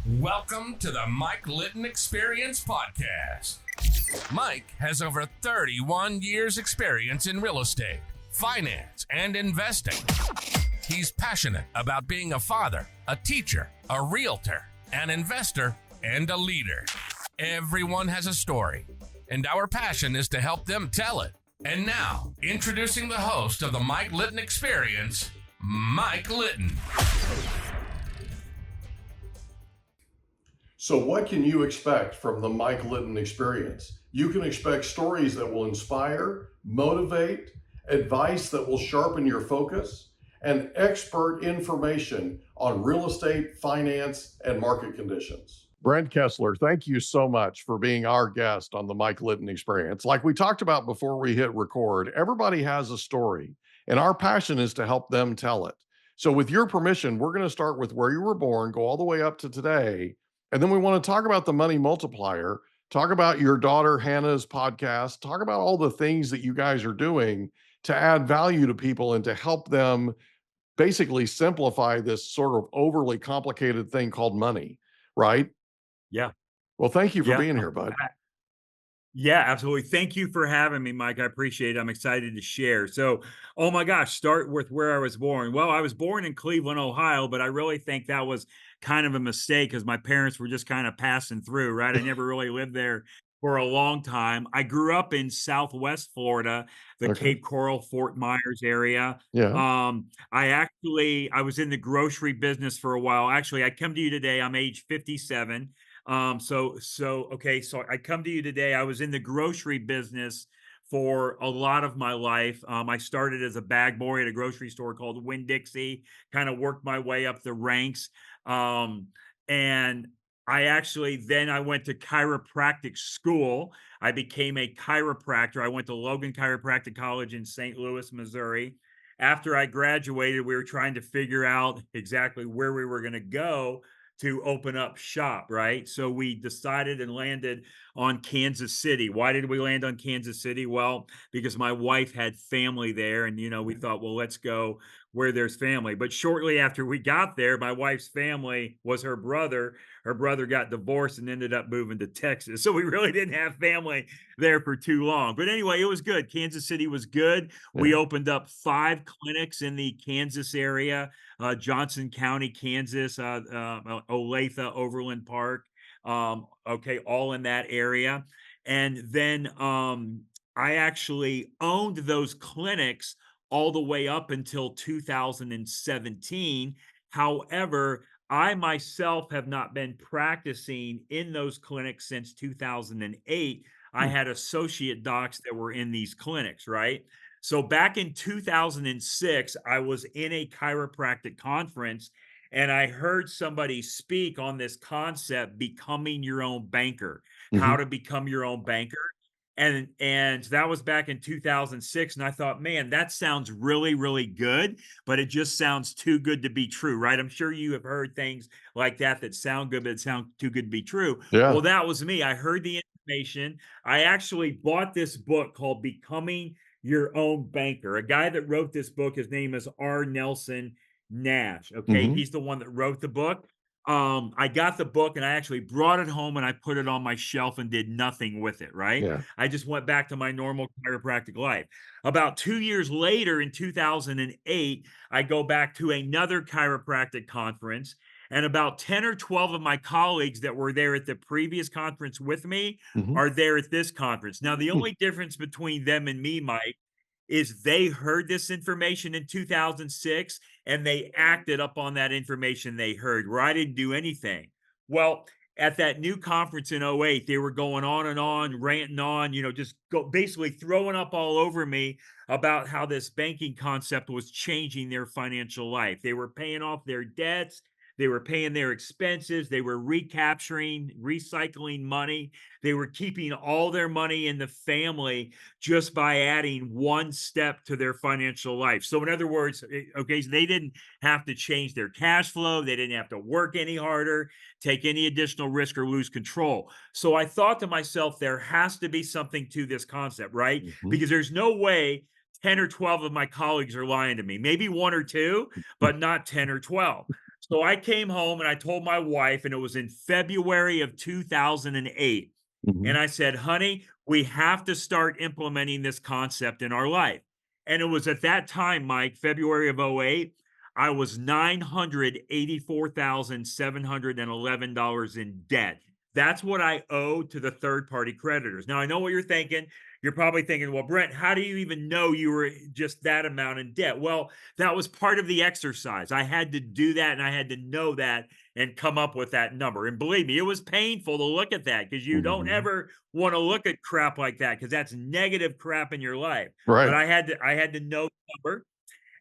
Welcome to the Mike Litton Experience Podcast. Mike has over 31 years experience in real estate, finance, and investing. He's passionate about being a father, a teacher, a realtor, an investor, and a leader. Everyone has a story, and our passion is to help them tell it. And now, introducing the host of the Mike Litton Experience, Mike Litton. So what can you expect from the Mike Litton Experience? You can expect stories that will inspire, motivate, advice that will sharpen your focus, and expert information on real estate, finance, and market conditions. Brent Kessler, thank you so much for being our guest on the Mike Litton Experience. Like we talked about before we hit record, everybody has a story, and our passion is to help them tell it. So with your permission, we're going to start with where you were born, go all the way up to today, and then we want to talk about the money multiplier, talk about your daughter Hannah's podcast, talk about all the things that you guys are doing to add value to people and to help them basically simplify this sort of overly complicated thing called money, right? Yeah. Well, thank you for Yeah. being here, bud. Yeah, absolutely. Thank you for having me, Mike. I appreciate it. I'm excited to share. So, oh my gosh, start with where I was born. Well, I was born in Cleveland, Ohio, but I really think that was kind of a mistake because my parents were just kind of passing through, right? I never really lived there for a long time. I grew up in Southwest Florida, the Okay. Cape Coral, Fort Myers area. Yeah. I was in the grocery business for a while. Actually, I come to you today. I'm age 57. So I come to you today. I was in the grocery business for a lot of my life. I started as a bag boy at a grocery store called Winn-Dixie, kind of worked my way up the ranks. And I went to chiropractic school. I became a chiropractor. I went to Logan Chiropractic College in St. Louis, Missouri. After I graduated, we were trying to figure out exactly where we were going to go to open up shop, right? So we decided and landed on Kansas City. Why did we land on Kansas City? Well, because my wife had family there, and we thought, well, let's go where there's family. But shortly after we got there, my wife's family was her brother. Her brother got divorced and ended up moving to Texas. So we really didn't have family there for too long. But anyway, it was good. Kansas City was good. We opened up 5 clinics in the Kansas area. Johnson County, Kansas, Olathe, Overland Park, all in that area. And then I actually owned those clinics all the way up until 2017. However, I myself have not been practicing in those clinics since 2008. I had associate docs that were in these clinics, right? So back in 2006, I was in a chiropractic conference and I heard somebody speak on this concept, becoming your own banker, how to become your own banker. And that was back in 2006. And I thought, man, that sounds really, really good, but it just sounds too good to be true, right? I'm sure you have heard things like that sound good, but sound too good to be true. Yeah. Well, that was me. I heard the information. I actually bought this book called Becoming Your Own Banker. A guy that wrote this book, his name is R. Nelson Nash. Okay. He's the one that wrote the book. I got the book and I actually brought it home and I put it on my shelf and did nothing with it, right? Yeah. I just went back to my normal chiropractic life. About 2 years later, in 2008, I go back to another chiropractic conference, and about 10 or 12 of my colleagues that were there at the previous conference with me are there at this conference. Now, the only difference between them and me, Mike, is they heard this information in 2006 and they acted up on that information they heard, where I didn't do anything. Well, at that new conference in '08, they were going on and on, ranting on, basically throwing up all over me about how this banking concept was changing their financial life. They were paying off their debts. They were paying their expenses. They were recapturing, recycling money. They were keeping all their money in the family just by adding one step to their financial life. So in other words, so they didn't have to change their cash flow. They didn't have to work any harder, take any additional risk, or lose control. So I thought to myself, there has to be something to this concept, right? Because there's no way 10 or 12 of my colleagues are lying to me. Maybe 1 or 2, but not 10 or 12. So I came home and I told my wife, and it was in February of 2008. Mhm. And I said, honey, we have to start implementing this concept in our life. And it was at that time, Mike, February of '08, I was $984,711 in debt. That's what I owe to the third party creditors. Now, I know what you're thinking. You're probably thinking, well, Brent, how do you even know you were just that amount in debt? Well, that was part of the exercise. I had to do that and I had to know that and come up with that number. And believe me, it was painful to look at that because you don't Mhm. ever want to look at crap like that because that's negative crap in your life. But Right. I had to know the number,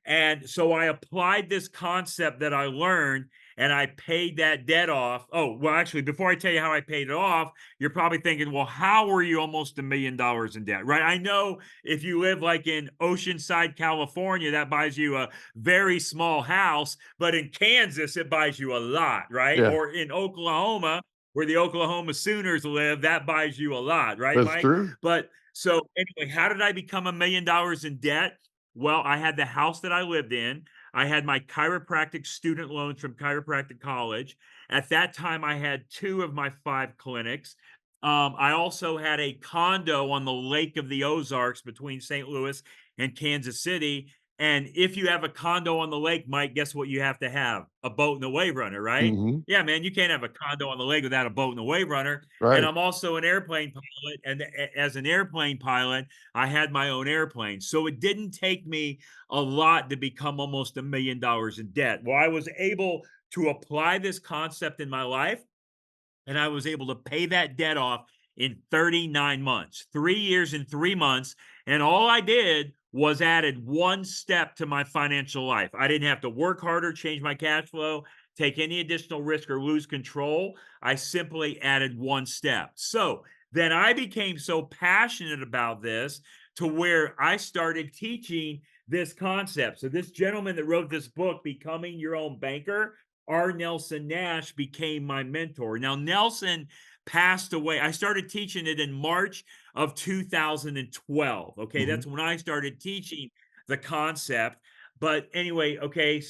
and so I applied this concept that I learned and I paid that debt off. Oh, well, actually, before I tell you how I paid it off, you're probably thinking, well, how were you almost $1 million in debt, right? I know if you live like in Oceanside, California, that buys you a very small house, but in Kansas, it buys you a lot, right? Yeah, Or in Oklahoma, where the Oklahoma Sooners live, that buys you a lot, right, that's Mike? true. But so anyway, how did I become $1 million in debt? Well, I had the house that I lived in. I had my chiropractic student loans from chiropractic college. At that time, I had two of my five clinics. I also had a condo on the lake of the Ozarks between St. Louis and Kansas City. And if you have a condo on the lake, Mike, guess what you have to have? A boat and a wave runner, right? Mhm. Yeah, man, you can't have a condo on the lake without a boat and a wave runner. And Right. I'm also an airplane pilot. And as an airplane pilot, I had my own airplane. So it didn't take me a lot to become almost $1 million in debt. Well, I was able to apply this concept in my life and I was able to pay that debt off in 39 months, 3 years and 3 months. And all I did was added one step to my financial life. I didn't have to work harder, change my cash flow, take any additional risk, or lose control. I simply added one step. So then I became so passionate about this to where I started teaching this concept. So, this gentleman that wrote this book, Becoming Your Own Banker, R. Nelson Nash, became my mentor. Now, Nelson passed away. I started teaching it in March of 2012. Okay, Mhm. that's when I started teaching the concept. But anyway, okay,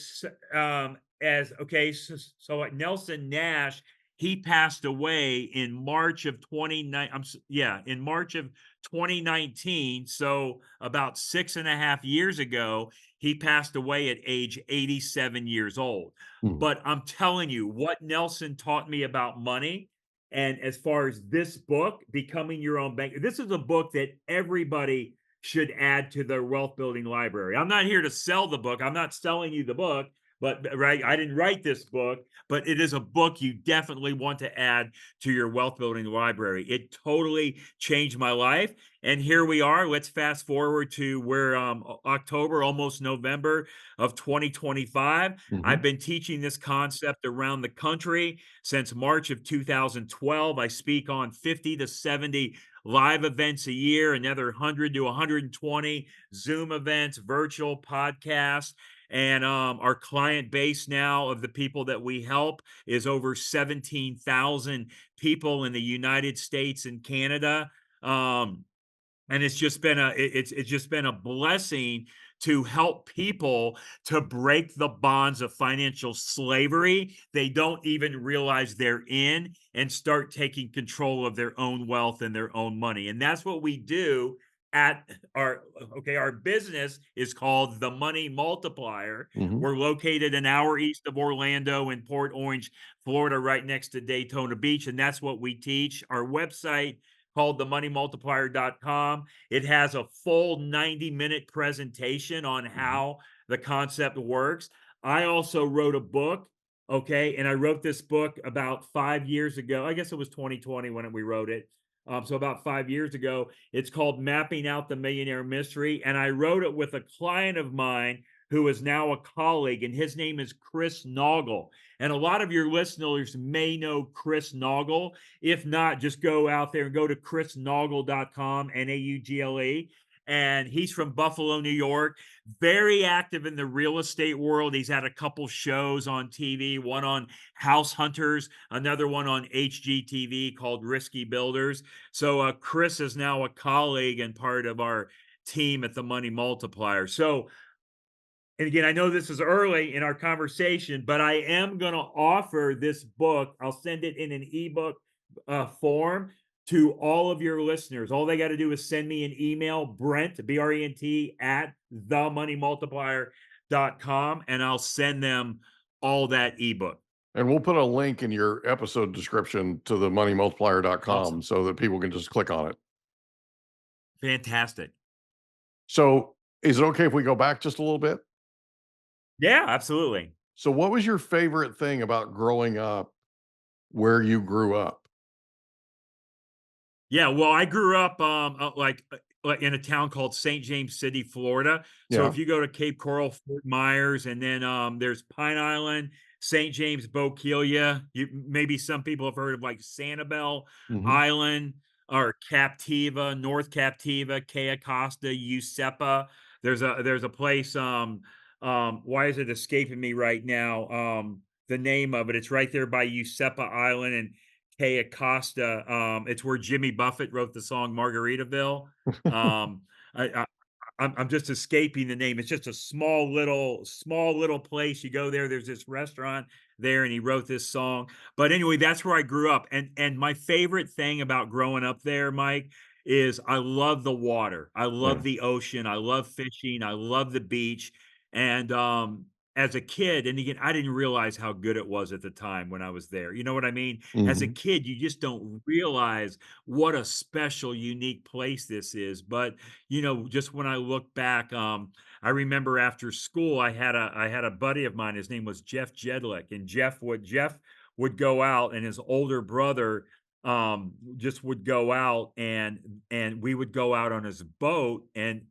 as okay, so like Nelson Nash, he passed away in March of 29. Yeah, in March of 2019. So about 6.5 years ago, he passed away at age 87 years old. Mhm. But I'm telling you, what Nelson taught me about money, and as far as this book, Becoming Your Own Banker, this is a book that everybody should add to their wealth building library. I'm not here to sell the book. I'm not selling you the book, but right, I didn't write this book, but it is a book you definitely want to add to your wealth building library. It totally changed my life. And here we are. Let's fast forward to where October, almost November of 2025. I've Mhm. been teaching this concept around the country since March of 2012. I speak on 50 to 70 live events a year, another 100 to 120 Zoom events, virtual podcasts. And our client base now of the people that we help is over 17,000 people in the United States and Canada. And it's just been a blessing to help people to break the bonds of financial slavery they don't even realize they're in, and start taking control of their own wealth and their own money. And that's what we do at our business is called the Money Multiplier. Mhm. We're located an hour east of Orlando in Port Orange, Florida, right next to Daytona Beach, and that's what we teach. Our website, called themoneymultiplier.com. It has a full 90-minute presentation on Mhm. how the concept works. I also wrote a book, okay, and I wrote this book about 5 years ago. I guess it was 2020 when we wrote it. So about 5 years ago, it's called Mapping Out the Millionaire Mystery. And I wrote it with a client of mine who is now a colleague, and his name is Chris Naugle. And a lot of your listeners may know Chris Naugle. If not, just go out there and go to chrisnaugle.com, Naugle. And he's from Buffalo, New York, very active in the real estate world. He's had a couple shows on TV, one on House Hunters, another one on HGTV called Risky Builders. So Chris is now a colleague and part of our team at the Money Multiplier. So and again, I know this is early in our conversation, but I am going to offer this book. I'll send it in an ebook form to all of your listeners. All they got to do is send me an email, Brent, BRENT, at themoneymultiplier.com, and I'll send them all that ebook. And we'll put a link in your episode description to the moneymultiplier.com Awesome. so that people can just click on it. Fantastic. So is it okay if we go back just a little bit? Yeah, absolutely. So what was your favorite thing about growing up where you grew up? Yeah, well, I grew up like in a town called St. James City, Florida. So Yeah. if you go to Cape Coral, Fort Myers, and then there's Pine Island, St. James, Bokeelia. Maybe some people have heard of like Sanibel Mhm. Island or Captiva, North Captiva, Key Acosta, Usepa. There's a place. Why is it escaping me right now? The name of it. It's right there by Usepa Island and Key Acosta. It's where Jimmy Buffett wrote the song Margaritaville. Um, I'm just escaping the name. It's just a small little place. You go there. There's this restaurant there, and he wrote this song. But anyway, that's where I grew up. And my favorite thing about growing up there, Mike, is I love the water. I Yeah. love the ocean. I love fishing. I love the beach. And as a kid, and again, I didn't realize how good it was at the time when I was there. You know what I mean? As a Mhm. kid, you just don't realize what a special, unique place this is. But just when I look back, I remember after school, I had a buddy of mine. His name was Jeff Jedlick, and Jeff would go out, and his older brother just would go out, and we would go out on his boat, and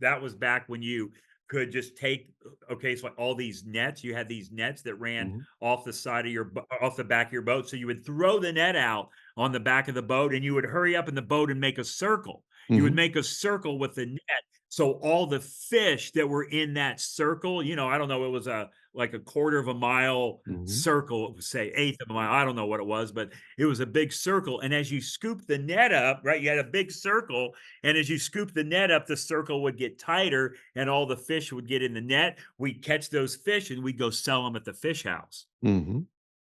that was back when you could just take okay, so like all these nets, you had these nets that ran Mhm. off the side of off the back of your boat. So you would throw the net out on the back of the boat, and you would hurry up in the boat and make a circle. You would Mhm. make a circle with the net. So all the fish that were in that circle, I don't know, it was like a quarter of a mile Mhm. circle, say eighth of a mile. I don't know what it was, but it was a big circle. And as you scoop the net up, right, you had a big circle, and as you scoop the net up, the circle would get tighter and all the fish would get in the net. We'd catch those fish and we'd go sell them at the fish house. Mhm.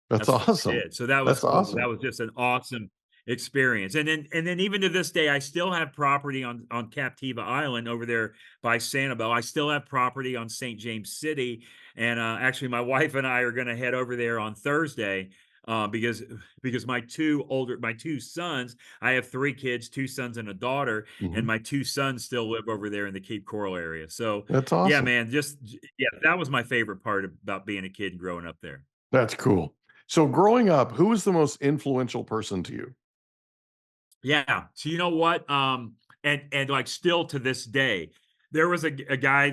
That's That's what we awesome. did. So that was That's cool. That awesome. was just an awesome experience. And then even to this day, I still have property on Captiva Island over there by Sanibel. I still have property on St. James City. And actually my wife and I are going to head over there on Thursday because my two sons, I have three kids, two sons and a daughter, and Mhm. my two sons still live over there in the Cape Coral area. So That's yeah, awesome. man, yeah, that was my favorite part about being a kid and growing up there. That's cool. So growing up, who was the most influential person to you? Yeah. So you know what? And like still to this day, there was a guy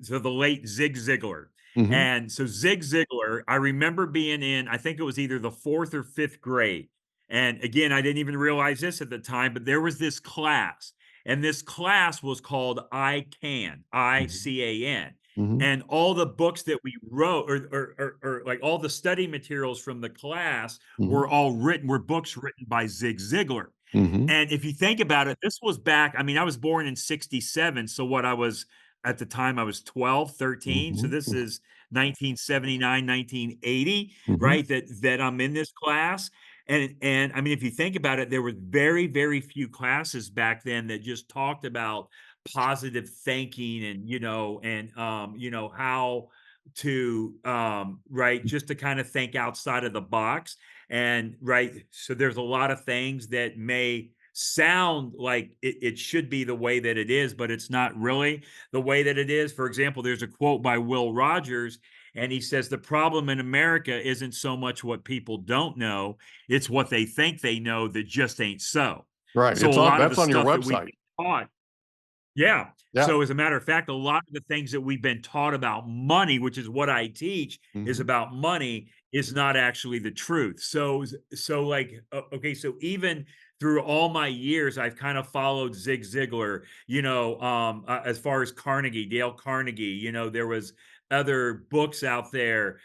so the late Zig Ziglar. Mhm. And so Zig Ziglar, I remember being in, I think it was either the fourth or fifth grade. And again, I didn't even realize this at the time, but there was this class, and this class was called Mhm. ICAN. Mhm. And all the books that we wrote, or like all the study materials from the class, Mhm. were books written by Zig Ziglar. Mhm. And if you think about it, this was back, I mean, I was born in 67. So what I was at the time, I was 12, 13. So Mhm. this is 1979, 1980, Mhm. right? That I'm in this class. And I mean, if you think about it, there were very, very few classes back then that just talked about positive thinking and, how to right, just to kind of think outside of the box. And right, so there's a lot of things that may sound like it should be the way that it is, but it's not really the way that it is. For example, there's a quote by Will Rogers, and he says, the problem in America isn't so much what people don't know, it's what they think they know that just ain't so. Right. So a It's on lot of the that's on your stuff that we've website. been taught, yeah. Yeah. So as a matter of fact, a lot of the things that we've been taught about money, which is what I teach, is Mhm. about money, is not actually the truth. So like, okay, so even through all my years, I've kind of followed Zig Ziglar, as far as Carnegie, Dale Carnegie, there was other books out there.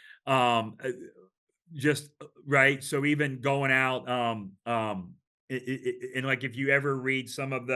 Just right. So even going out, and like if you ever read some of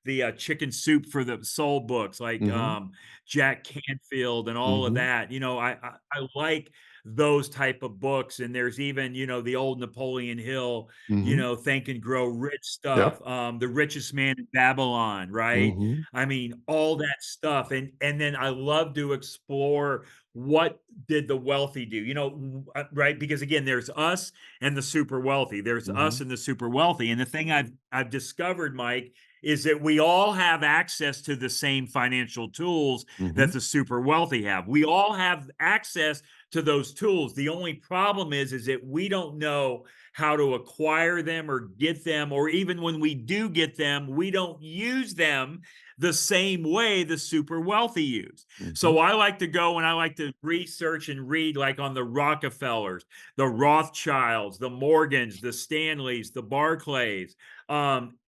the Chicken Soup for the Soul books, like Mm-hmm. Jack Canfield and all of Mm-hmm. that. I like those type of books. And there's even, the old Napoleon Hill, Mm-hmm. Think and Grow Rich stuff, Yep. The Richest Man in Babylon, right? Mm-hmm. I mean, all that stuff. And then I love to explore what did the wealthy do, right? Because again, there's us and the super wealthy. There's Mm-hmm. us and the super wealthy. And the thing I've discovered, Mike, is that we all have access to the same financial tools Mm-hmm. that the super wealthy have. We all have access to those tools. The only problem is that we don't know how to acquire them or get them, or even when we do get them, we don't use them the same way the super wealthy use. Mm-hmm. So I like to go and I like to research and read, like, on the Rockefellers, the Rothschilds, the Morgans, the Stanleys, the Barclays.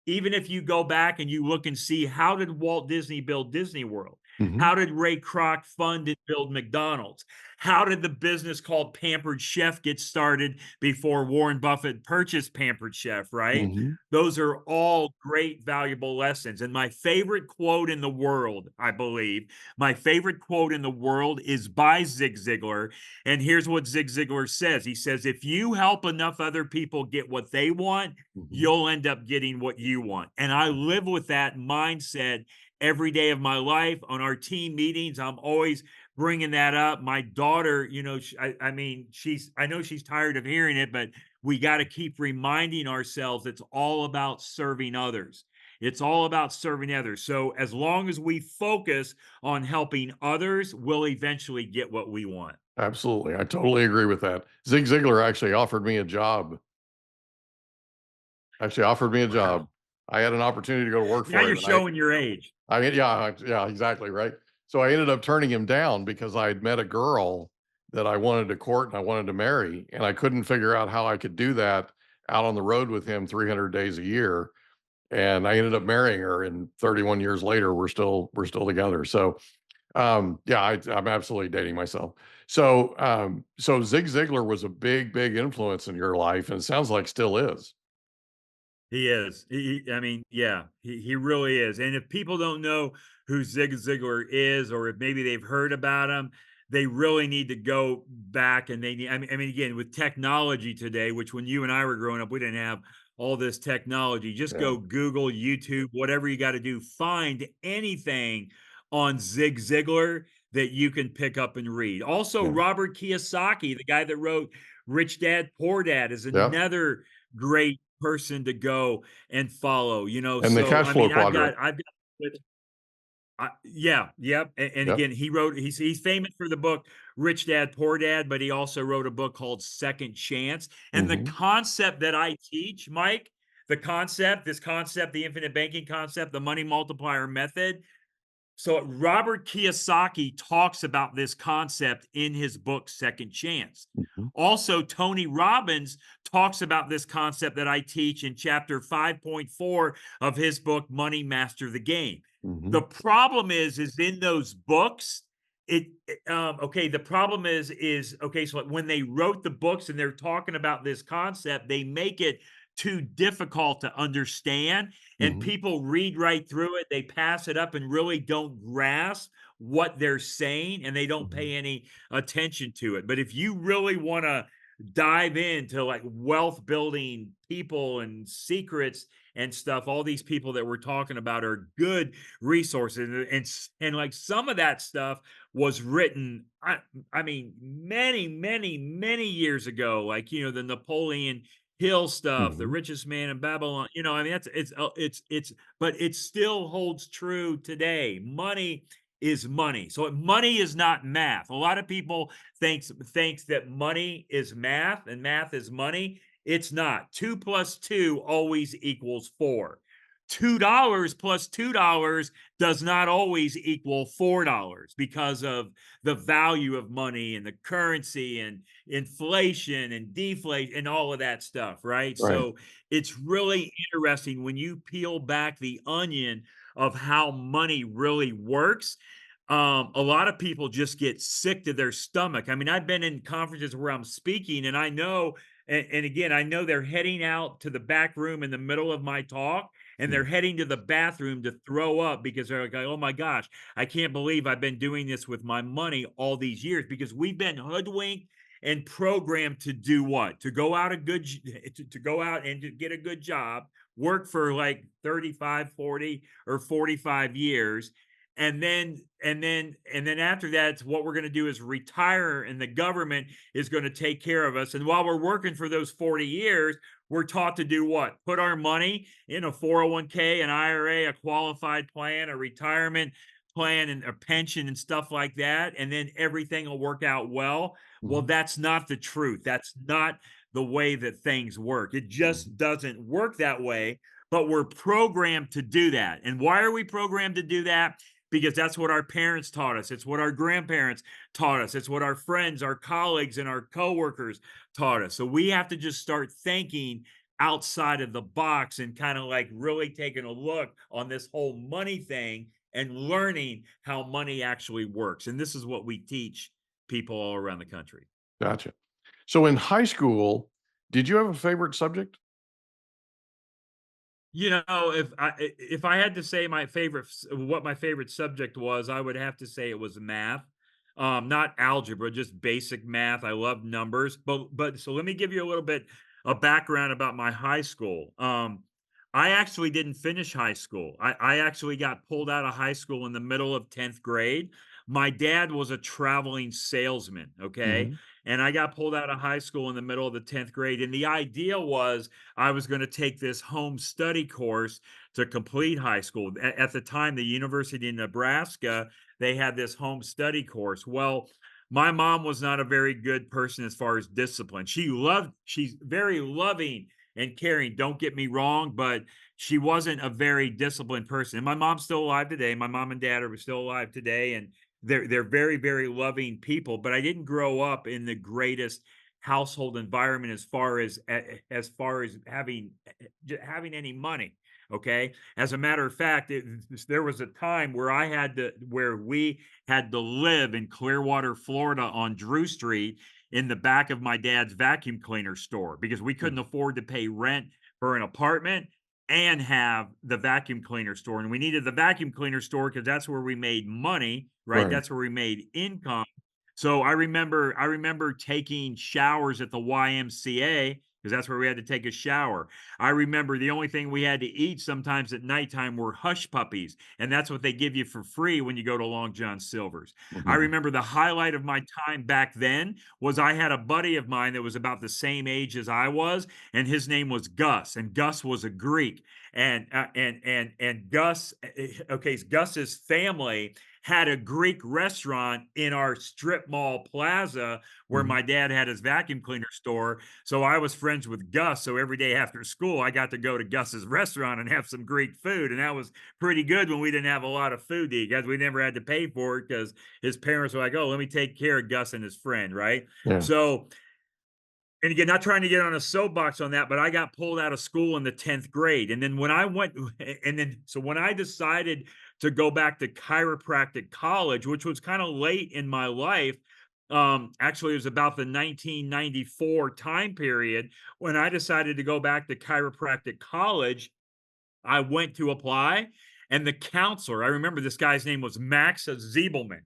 Even if you go back and you look and see, how did Walt Disney build Disney World? Mm-hmm. How did Ray Kroc fund and build McDonald's? How did the business called Pampered Chef get started before Warren Buffett purchased Pampered Chef, right? Mm-hmm. Those are all great, valuable lessons. And my favorite quote in the world, I believe, my favorite quote in the world is by Zig Ziglar. And here's what Zig Ziglar says. He says, if you help enough other people get what they want, Mm-hmm. you'll end up getting what you want. And I live with that mindset every day of my life. On our team meetings, I'm always bringing that up. My daughter, I mean, I know she's tired of hearing it, but we got to keep reminding ourselves it's all about serving others. It's all about serving others. So as long as we focus on helping others, we'll eventually get what we want. Absolutely. I totally agree with that. Zig Ziglar actually offered me a job. Actually offered me a job. Wow. I had an opportunity to go to work Now for you're him, and I showing your age. I mean, yeah, exactly, right? So I ended up turning him down because I had met a girl that I wanted to court and I wanted to marry, and I couldn't figure out how I could do that out on the road with him 300 days a year. And I ended up marrying her, and 31 years later, we're still together. So, yeah, I'm absolutely dating myself. So Zig Ziglar was a big, big influence in your life, and it sounds like still is. He is. I mean, yeah, he really is. And if people don't know who Zig Ziglar is, or if maybe they've heard about him, they really need to go back, and they need. I mean, again, with technology today, which when you and I were growing up, we didn't have all this technology. Just Yeah, go Google, YouTube, whatever you got to do. Find anything on Zig Ziglar that you can pick up and read. Also, yeah, Robert Kiyosaki, the guy that wrote Rich Dad Poor Dad, is yeah. another great person to go and follow, And the so cash I flow mean, quadrant. I've got yeah, yep. And Yep. again, he's famous for the book Rich Dad Poor Dad, but he also wrote a book called Second Chance. And the Hmm. concept that I teach, Mike, this concept, the infinite banking concept, the money multiplier method, so Robert Kiyosaki talks about this concept in his book, Second Chance. Hmm. Also, Tony Robbins talks about this concept that I teach in chapter 5.4 of his book, Money Master the Game. Hmm. The problem is in those books, okay, the problem is okay, so when they wrote the books and they're talking about this concept, they make it too difficult to understand, and Hmm. people read right through it. They pass it up and really don't grasp what they're saying, and they don't Hmm. pay any attention to it. But if you really want to dive into, like, wealth building people and secrets and stuff, all these people that we're talking about are good resources. And like, some of that stuff was written, I mean, many, many, many years ago, like, the Napoleon Hill stuff, the Hmm. richest man in Babylon. I mean, but it still holds true today. Money is money. So money is not math. A lot of people thinks that money is math and math is money. It's not. Two plus two always equals four. $2 plus $2 does not always equal $4 because of the value of money and the currency and inflation and deflation and all of that stuff, right? Right. So it's really interesting when you peel back the onion of how money really works. A lot of people just get sick to their stomach. I mean, I've been in conferences where I'm speaking, and I know and again, I know they're heading out to the back room in the middle of my talk, and they're Mm. heading to the bathroom to throw up because they're like, "Oh my gosh, I can't believe I've been doing this with my money all these years," because we've been hoodwinked and programmed to do what? To go out a good to go out and to get a good job, work for like 35, 40, or 45 years, and then after that, what we're going to do is retire, and the government is going to take care of us. And while we're working for those 40 years, we're taught to do what? Put our money in a 401k, an IRA, a qualified plan, a retirement plan, and a pension and stuff like that. And then everything will work out well. Well, Mhm. that's not the truth. That's not the way that things work. It just Mhm. doesn't work that way. But we're programmed to do that. And why are we programmed to do that? Because that's what our parents taught us. It's what our grandparents taught us. It's what our friends, our colleagues, and our coworkers taught us. So we have to just start thinking outside of the box and kind of like really taking a look on this whole money thing and learning how money actually works. And this is what we teach people all around the country. Gotcha. So in high school, did you have a favorite subject? You know, if I had to say what my favorite subject was, I would have to say it was math. Not algebra, just basic math. I love numbers. But so let me give you a little bit of background about my high school. I actually didn't finish high school. I actually got pulled out of high school in the middle of 10th grade. My dad was a traveling salesman, okay? Mhm. And I got pulled out of high school in the middle of the 10th grade. And the idea was I was going to take this home study course to complete high school. At the time, the University of Nebraska, they had this home study course. Well, my mom was not a very good person as far as discipline. She's very loving and caring. Don't get me wrong, but she wasn't a very disciplined person. And my mom's still alive today. My mom and dad are still alive today, and they're very, very loving people. But I didn't grow up in the greatest household environment as far as having any money. Okay, as a matter of fact, there was a time where we had to live in Clearwater, Florida, on Drew Street in the back of my dad's vacuum cleaner store because we couldn't Mm. afford to pay rent for an apartment and have the vacuum cleaner store. And we needed the vacuum cleaner store because that's where we made money, right? Right. That's where we made income. So I remember taking showers at the YMCA because that's where we had to take a shower. I remember the only thing we had to eat sometimes at nighttime were hush puppies, and that's what they give you for free when you go to Long John Silver's. I Mhm. remember the highlight of my time back then was I had a buddy of mine that was about the same age as I was, and his name was Gus, and Gus was a Greek. And Gus, okay, Gus's family had a Greek restaurant in our strip mall plaza where Mhm. my dad had his vacuum cleaner store. So I was friends with Gus. So every day after school, I got to go to Gus's restaurant and have some Greek food. And that was pretty good when we didn't have a lot of food to eat because we never had to pay for it because his parents were like, oh, let me take care of Gus and his friend. Right. Yeah. So, and again, not trying to get on a soapbox on that, but I got pulled out of school in the 10th grade. And then when I went, and then so when I decided to go back to chiropractic college, which was kind of late in my life, actually, it was about the 1994 time period when I decided to go back to chiropractic college. I went to apply, and the counselor, I remember this guy's name was Max Ziebelman,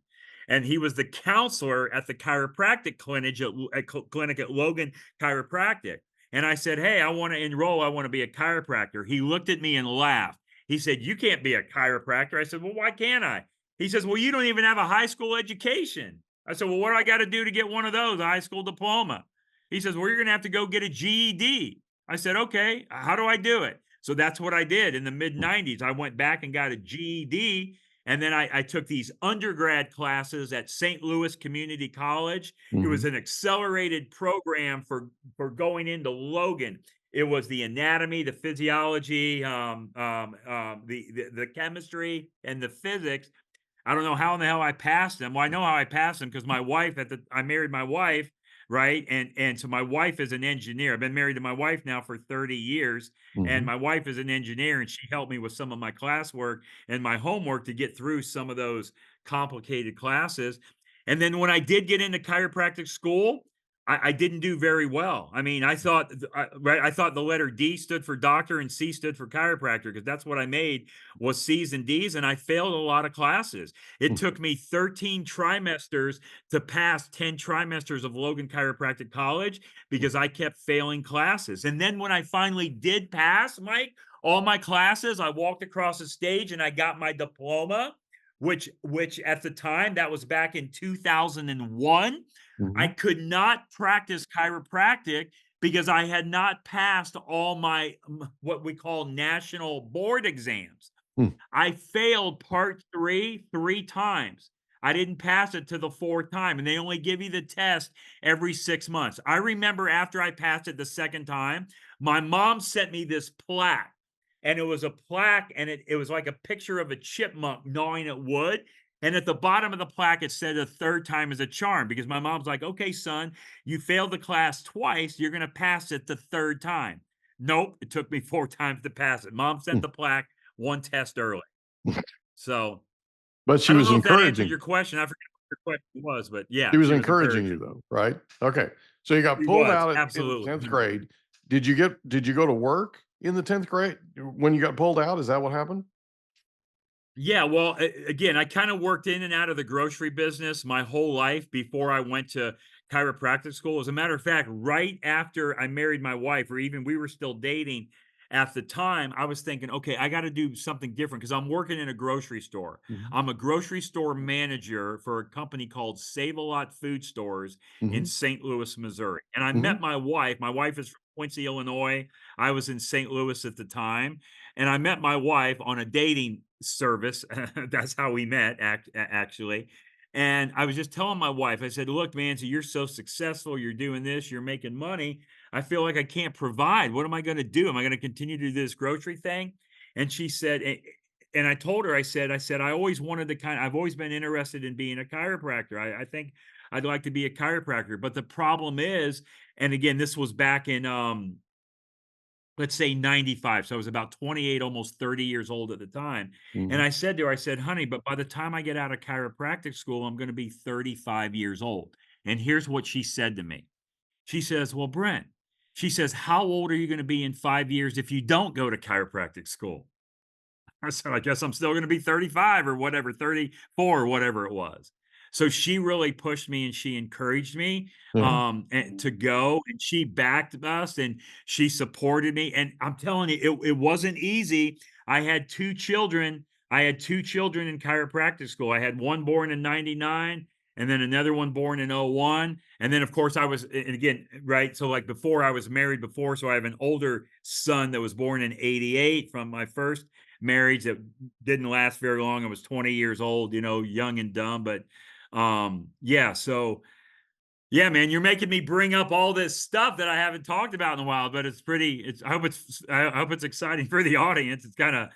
and he was the counselor at the chiropractic clinic at Logan Chiropractic. And I said, "Hey, I want to enroll. I want to be a chiropractor." He looked at me and laughed. He said, "You can't be a chiropractor." I said, "Well, why can't I?" He says, "Well, you don't even have a high school education." I said, "Well, what do I got to do to get one of those, a high school diploma?" He says, "Well, you're going to have to go get a GED." I said, "Okay, how do I do it?" So that's what I did in the mid Mm. 90s. I went back and got a GED. And then I took these undergrad classes at St. Louis Community College. It was Mhm. an accelerated program for going into Logan. It was the anatomy, the physiology, the chemistry, and the physics. I don't know how in the hell I passed them. Well, I know how I passed them because I married my wife, right? And so my wife is an engineer. I've been married to my wife now for 30 years, and Mhm. my wife is an engineer, and she helped me with some of my classwork and my homework to get through some of those complicated classes. And then when I did get into chiropractic school, I didn't do very well. I mean, I thought, right, I thought the letter D stood for doctor and C stood for chiropractor because that's what I made was C's and D's, and I failed a lot of classes. It took me 13 trimesters to pass 10 trimesters of Logan Chiropractic College because I kept failing classes. And then when I finally did pass, Mike, all my classes, I walked across the stage and I got my diploma, which at the time, that was back in 2001. I could not practice chiropractic because I had not passed all my what we call national board exams. Mm. I failed part three times. I didn't pass it to the fourth time, and they only give you the test every 6 months. I remember after I passed it the second time, my mom sent me this plaque, and it was a plaque, and it was like a picture of a chipmunk gnawing at wood. And at the bottom of the plaque, it said a third time is a charm because my mom's like, okay, son, you failed the class twice. You're going to pass it the third time. Nope. It took me 4 times to pass it. Mom sent the plaque one test early. So But she I don't was know if that answered encouraging. your question. I forget what your question was, but yeah. She was encouraging you though, right? Okay. So you got She pulled was, out in absolutely. 10th grade. Did you go to work in the 10th grade when you got pulled out? Is that what happened? Yeah, well, again, I kind of worked in and out of the grocery business my whole life before I went to chiropractic school. As a matter of fact, right after I married my wife, or even we were still dating at the time, I was thinking, okay, I got to do something different because I'm working in a grocery store. Mhm. I'm a grocery store manager for a company called Save a Lot Food Stores in Mhm. St. Louis, Missouri. And I Mhm. met my wife. My wife is from Quincy, Illinois. I was in St. Louis at the time. And I met my wife on a dating service. That's how we met, actually. And I was just telling my wife, I said, look, man, so you're so successful. You're doing this, you're making money. I feel like I can't provide. What am I going to do? Am I going to continue to do this grocery thing? And she said, and I told her, I said, I always wanted to I've always been interested in being a chiropractor. I think I'd like to be a chiropractor. But the problem is, and again, this was back in, let's say 95. So I was about 28, almost 30 years old at the time. And Mhm. I said to her, I said, honey, but by the time I get out of chiropractic school, I'm going to be 35 years old. And here's what she said to me. She says, well, Brent, she says, how old are you going to be in 5 years if you don't go to chiropractic school? I said, I guess I'm still going to be 35 or whatever, 34 or whatever it was. So she really pushed me and she encouraged me Yeah. and to go, and she backed us and she supported me. And I'm telling you, it wasn't easy. I had 2 children. I had 2 children in chiropractic school. I had one born in 99 and then another one born in 01. And then, of course, I was, and again, right. So, like before, I was married before. So I have an older son that was born in 88 from my first marriage that didn't last very long. I was 20 years old, young and dumb. But yeah, so yeah, man, you're making me bring up all this stuff that I haven't talked about in a while, but I hope it's exciting for the audience. It's kind of,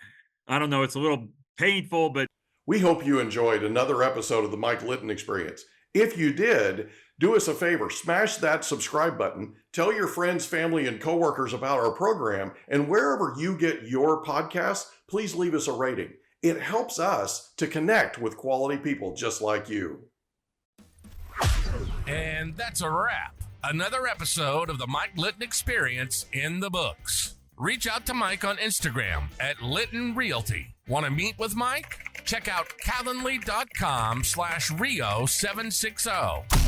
I don't know, it's a little painful, but We hope you enjoyed another episode of the Mike Litton Experience. If you did, do us a favor, smash that subscribe button, tell your friends, family, and coworkers about our program, and wherever you get your podcasts, please leave us a rating. It helps us to connect with quality people just like you. And that's a wrap. Another episode of the Mike Litton Experience in the books. Reach out to Mike on Instagram at Litton Realty. Want to meet with Mike? Check out calendly.com/Rio760.